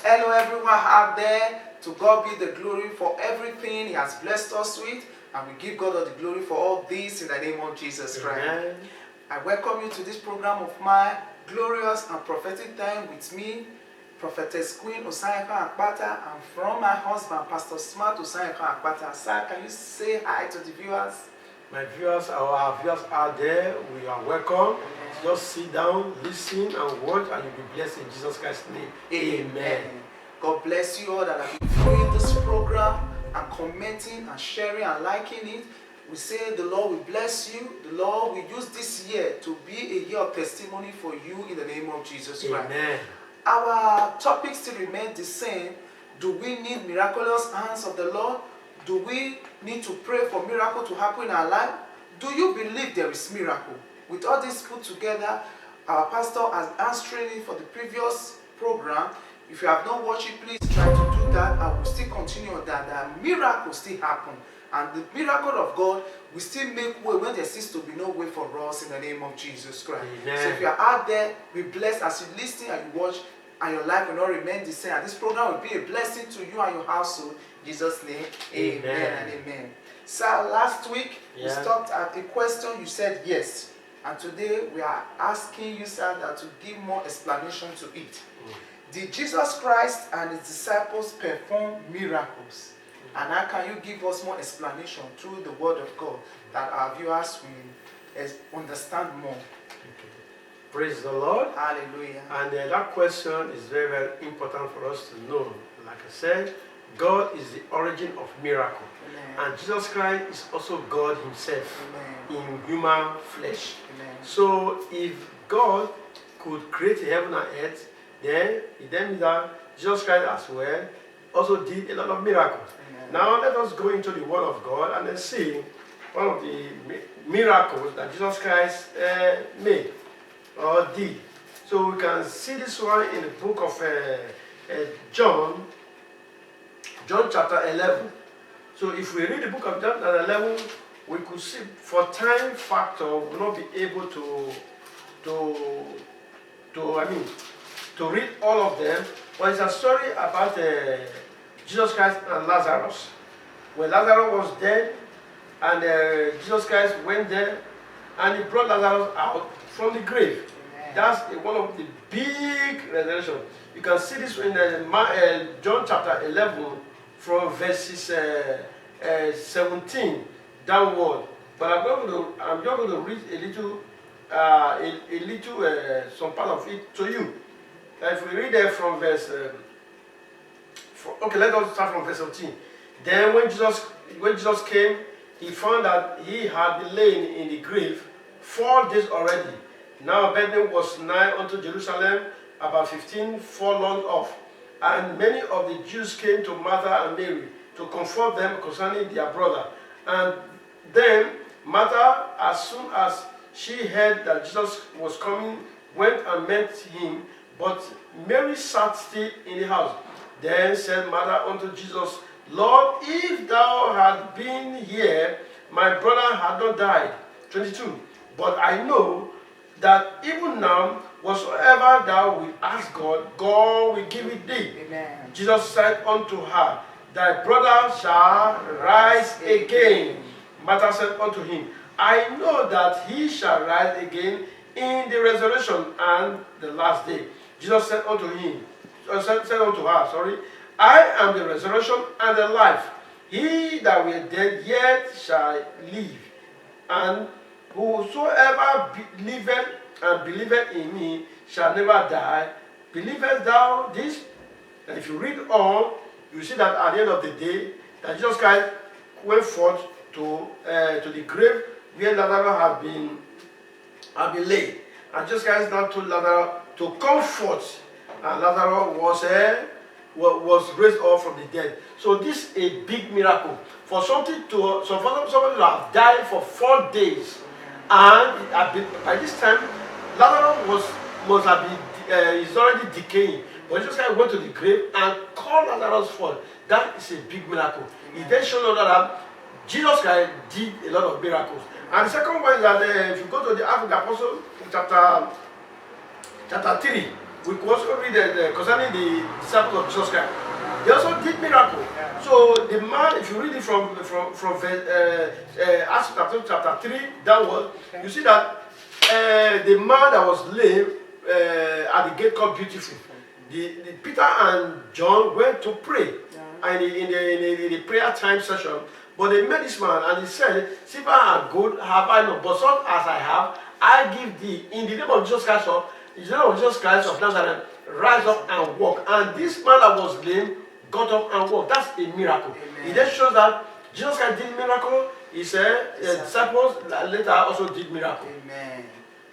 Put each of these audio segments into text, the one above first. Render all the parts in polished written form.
Hello everyone out there. To God be the glory for everything He has blessed us with. And we give God all the glory for all this in the name of Jesus Christ. Amen. I welcome you to this program of my glorious and prophetic time with me, Prophetess Queen Osanyeka Akpata, and from my husband, Pastor Smart Osanyeka Akpata. Sir, can you say hi to the viewers? My viewers, our viewers out there, we are welcome. Just sit down, listen, and watch, and you'll be blessed in Jesus Christ's name. Amen. God bless you all that have been viewing this program and commenting and sharing and liking it. We say the Lord will bless you. The Lord will use this year to be a year of testimony for you in the name of Jesus Christ. Amen. Our topic still remains the same. Do we need miraculous hands of the Lord? Do we need to pray for miracle to happen in our life? Do you believe there is miracle? With all this put together, our pastor has answered it for the previous program. If you have not watched it, please try to do that. I will still continue on that. That miracles still happen. And the miracle of God will still make way when there seems to be no way for us in the name of Jesus Christ. Amen. So if you are out there, be blessed as you listen and you watch, and your life will not remain the same. And this program will be a blessing to you and your household. In Jesus' name, amen and amen. So last week, we stopped at a question. You said yes. And today, we are asking you, sir, that to give more explanation to it. Did Jesus Christ and His disciples perform miracles? And how can you give us more explanation through the Word of God that our viewers will understand more? Praise the Lord. Hallelujah. And that question is very, very important for us to know. Like I said, God is the origin of miracle. Amen. And Jesus Christ is also God Himself. Amen. In human flesh. Amen. So if God could create heaven and earth, then it means that Jesus Christ as well also did a lot of miracles. Amen. Now let us go into the Word of God and then see one of the miracles that Jesus Christ made or did. So we can see this one in the book of John chapter 11. So if we read the book of John chapter 11, we could see, for time factor, we will not be able to read all of them. But it's a story about Jesus Christ and Lazarus. When Lazarus was dead, and Jesus Christ went there, and He brought Lazarus out from the grave. Amen. That's one of the big resurrection. You can see this in John chapter 11, from verses 17 downward. But I'm just going to read a little, some part of it to you. If we read there from verse, okay, let us start from verse 17. Then when Jesus came, He found that He had lain in the grave 4 days already. Now Bethany was nigh unto Jerusalem, about 15 furlongs off. And many of the Jews came to Martha and Mary to comfort them concerning their brother. And then Martha, as soon as she heard that Jesus was coming, went and met Him. But Mary sat still in the house. Then said Martha unto Jesus, Lord, if thou had been here, my brother had not died. 22. But I know that even now, whatsoever thou wilt ask God, God will give it thee. Amen. Jesus said unto her, Thy brother shall rise again. Martha said unto Him, I know that he shall rise again in the resurrection and the last day. Jesus said unto her, I am the resurrection and the life. He that were dead yet shall live. And whosoever liveth and believeth in me shall never die. Believest thou this? And if you read on, you see that at the end of the day, that Jesus Christ went forth to the grave where Lazarus had been laid. And Jesus Christ now told Lazarus to come forth. And Lazarus was raised up from the dead. So this is a big miracle. For somebody to have died for 4 days. And by this time, Lazarus must have been he's already decaying. But Jesus Christ went to the grave and called Lazarus forth. That is a big miracle. It then shows that Jesus Christ did a lot of miracles. And the second one is that if you go to the Acts of the Apostles, chapter 3, we could also read concerning the disciples of Jesus Christ. They also did miracle. So the man, if you read it from Acts chapter 3 downward, you see that the man that was lame at the gate called Beautiful, the Peter and John went to pray, and in the prayer time session. But they met this man and he said, silver and gold have I not, but such as I have, I give thee. In the name of Jesus Christ of Nazareth, rise up and walk. And this man that was lame got up and walked. That's a miracle. Amen. It just shows that Jesus Christ did miracle. He said disciples later also did miracle. Amen.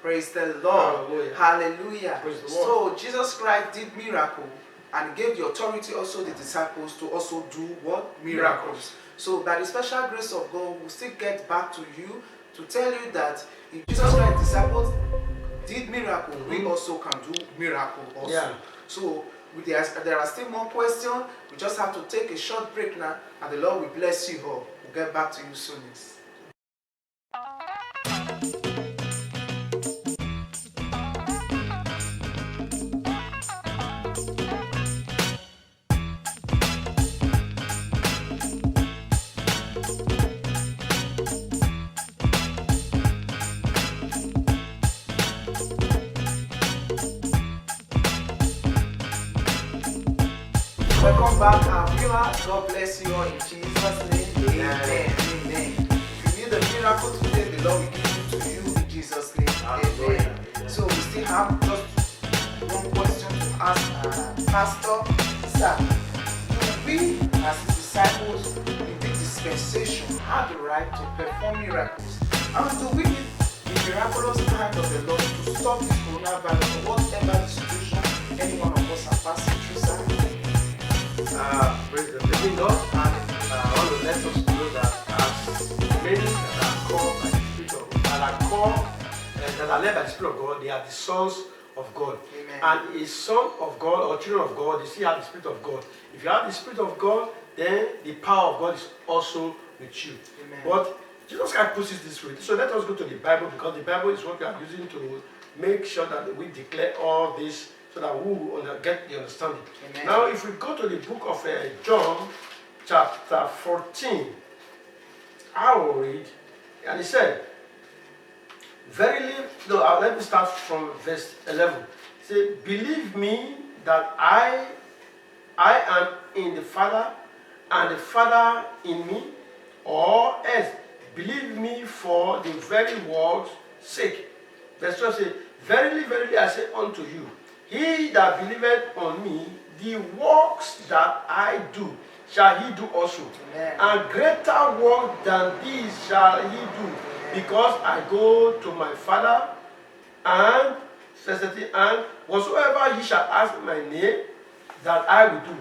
Praise the Lord. Hallelujah. Hallelujah. Praise the Lord. So Jesus Christ did miracle and gave the authority also the disciples to also do what? Miracles. So by the special grace of God, we'll still get back to you to tell you that if Jesus Christ's disciples did miracle, we also can do miracle also. Yeah. So there are still more questions. We just have to take a short break now, and the Lord will bless you all. We'll get back to you soon. Welcome back, our viewers. God bless you all in Jesus' name. Amen. Amen. If you need a miracle today, the Lord will give it to you in Jesus' name. Amen. So we still have just one question to ask Pastor. Sir, do we as his disciples in the dispensation have the right to perform miracles? And do we need the miraculous hand of the Lord to stop this coronavirus or whatever the situation any one of us are passing through, sir? Praise the living God, and I want to let us know that as many that are called by the Spirit of God, that are led by the Spirit of God, they are the sons of God. Amen. And a son of God or children of God, they still have the Spirit of God. If you have the Spirit of God, then the power of God is also with you. Amen. But Jesus Christ puts it this way. So let us go to the Bible, because the Bible is what we are using to make sure that we declare all this, so that we will get the understanding. Amen. Now, if we go to the book of John, chapter 14, I will read, and he said, verily, let me start from verse 11. He said, believe me that I am in the Father, and the Father in me, or else believe me for the very word's sake. Verse 12 says, verily, verily, I say unto you, he that believeth on me, the works that I do, shall he do also. Amen. And greater work than these shall he do, because I go to my Father, and whatsoever ye shall ask in my name, that I will do,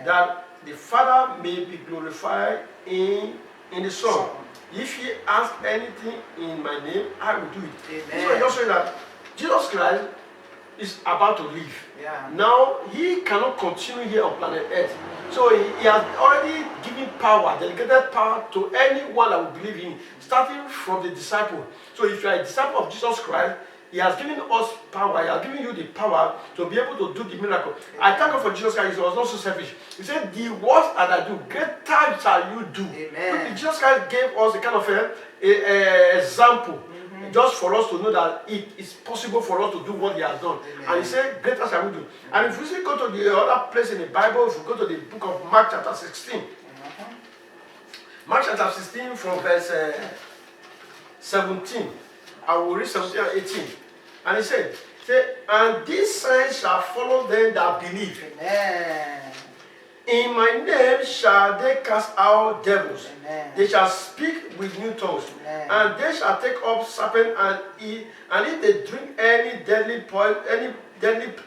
that the Father may be glorified in the Son. If ye ask anything in my name, I will do it. Amen. So just say that Jesus Christ is about to leave. Yeah. Now, he cannot continue here on planet Earth. So he has already given power, delegated power to anyone that will believe in him, starting from the disciple. So if you are a disciple of Jesus Christ, he has given us power. He has given you the power to be able to do the miracle. Amen. I thank God for Jesus Christ. He was not so selfish. He said, the works that I do, greater shall you do. Amen. Jesus Christ gave us a kind of example. Just for us to know that it is possible for us to do what he has done. Amen. And he said, greater shall we do. And if we still go to the other place in the Bible, if we go to the book of Mark chapter 16. Mark chapter 16 from verse 17. I will read 17 and 18. And he said, and these signs shall follow them that believe. Amen. In my name shall they cast out devils. Amen. They shall speak with new tongues. Amen. And they shall take up serpent and eat. And if they drink any deadly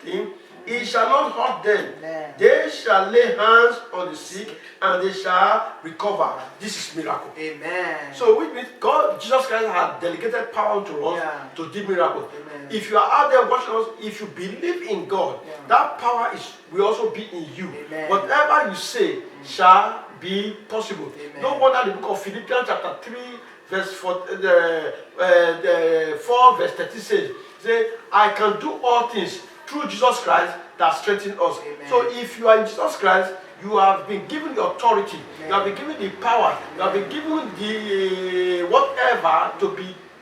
thing, it shall not hurt them. Amen. They shall lay hands on the sick, and they shall recover. This is miracle. Amen. So which means God, Jesus Christ has delegated power to us to do miracles. Amen. If you are out there watching us, if you believe in God, that power will also be in you. Amen. Whatever you say shall be possible. Amen. No wonder the book of Philippians chapter 3 verse 4 verse 30 says, I can do all things through Jesus Christ that strengthens us. Amen. So if you are in Jesus Christ, you have been given the authority, Amen. you have been given the power, you have been given the whatever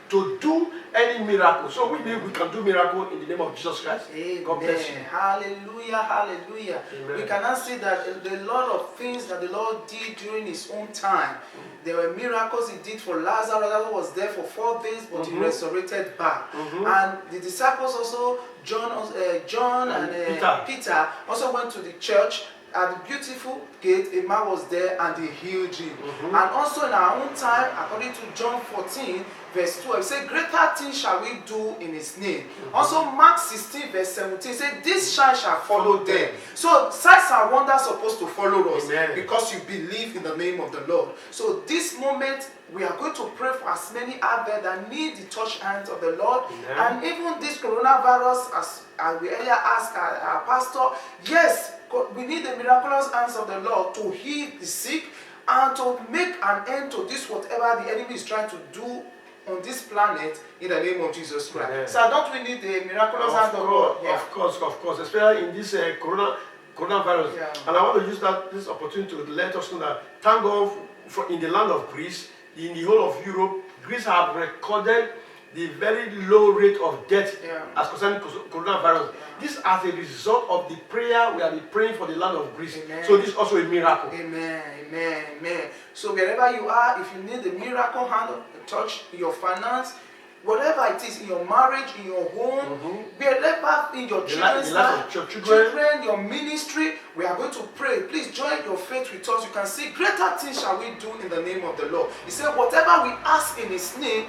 to do any miracle. So we believe we can do miracle in the name of Jesus Christ. Amen. God bless you. Hallelujah, hallelujah. Amen. We cannot see that the lot of things that the Lord did during his own time. There were miracles he did for Lazarus. Lazarus was there for 4 days, but he resurrected back. And the disciples also, John and Peter also went to the church. At the beautiful gate, a man was there and he healed him. And also in our own time, according to John 14, verse 12, it said, greater things shall we do in his name. Also Mark 16, verse 17, it said, this sign shall follow them. So signs and wonders are supposed to follow us. Amen. Because you believe in the name of the Lord. So this moment, we are going to pray for as many out there that need the touch hands of the Lord. Amen. And even this coronavirus, as we earlier asked our pastor, yes, we need the miraculous hands of the Lord to heal the sick and to make an end to this whatever the enemy is trying to do on this planet in the name of Jesus Christ. Amen. So don't we need the miraculous hands of God? Yeah. Of course, especially in this coronavirus. Yeah. And I want to use this opportunity to let us know that thank God for in the land of Greece, in the whole of Europe, Greece have recorded the very low rate of death as concerning coronavirus. This as a result of the prayer we have been praying for the land of Greece. Amen. So this is also a miracle. Amen, amen, amen. So wherever you are, if you need the miracle hand of touch in your finance, whatever it is, in your marriage, in your home, wherever in your children's life, children, your ministry, we are going to pray. Please join your faith with us. You can see greater things shall we do in the name of the Lord. He said, whatever we ask in his name,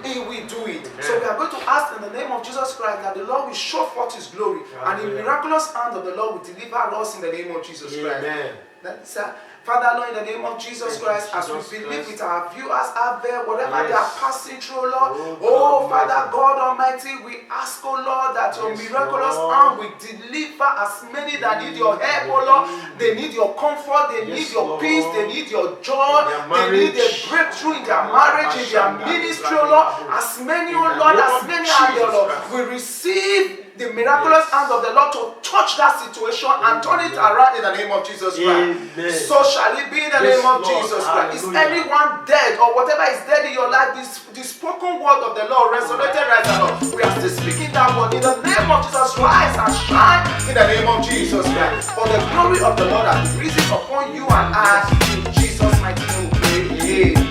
he will do it. Amen. So we are going to ask in the name of Jesus Christ that the Lord will show forth his glory. And the miraculous hand of the Lord will deliver us in the name of Jesus Christ. Amen. That's Father, Lord, in the name of Jesus Christ, as we believe with our viewers out there, whatever they are passing through, Lord, oh Father God Almighty, we ask, oh Lord, that your miraculous arm will deliver as many that need your help, oh Lord. They need your comfort, they need your peace, they need your joy, they need a breakthrough in their marriage, in their ministry, oh Lord. As many, oh Lord, as many are there, Lord, we receive the miraculous hand of the Lord to touch that situation and turn it around in the name of Jesus Christ. Amen. So shall it be in the name of Jesus Christ. Is anyone dead or whatever is dead in your life? The spoken word of the Lord resonated right now. We are still speaking that word in the name of Jesus. Rise and shine in the name of Jesus Christ. For the glory of the Lord has risen upon you and I. In Jesus' mighty name we pray.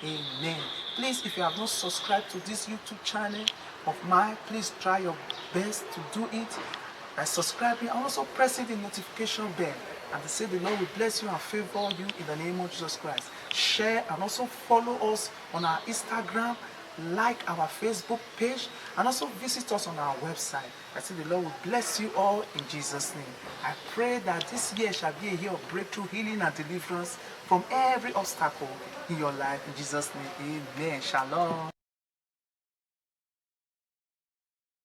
Amen. Please, if you have not subscribed to this YouTube channel of mine, please try your best to do it by subscribing and also pressing the notification bell. And to say the Lord will bless you and favor you in the name of Jesus Christ. Share and also follow us on our Instagram, like our Facebook page, and also visit us on our website. I say the Lord will bless you all in Jesus' name. I pray that this year shall be a year of breakthrough, healing, and deliverance from every obstacle in your life. In Jesus' name, amen. Shalom.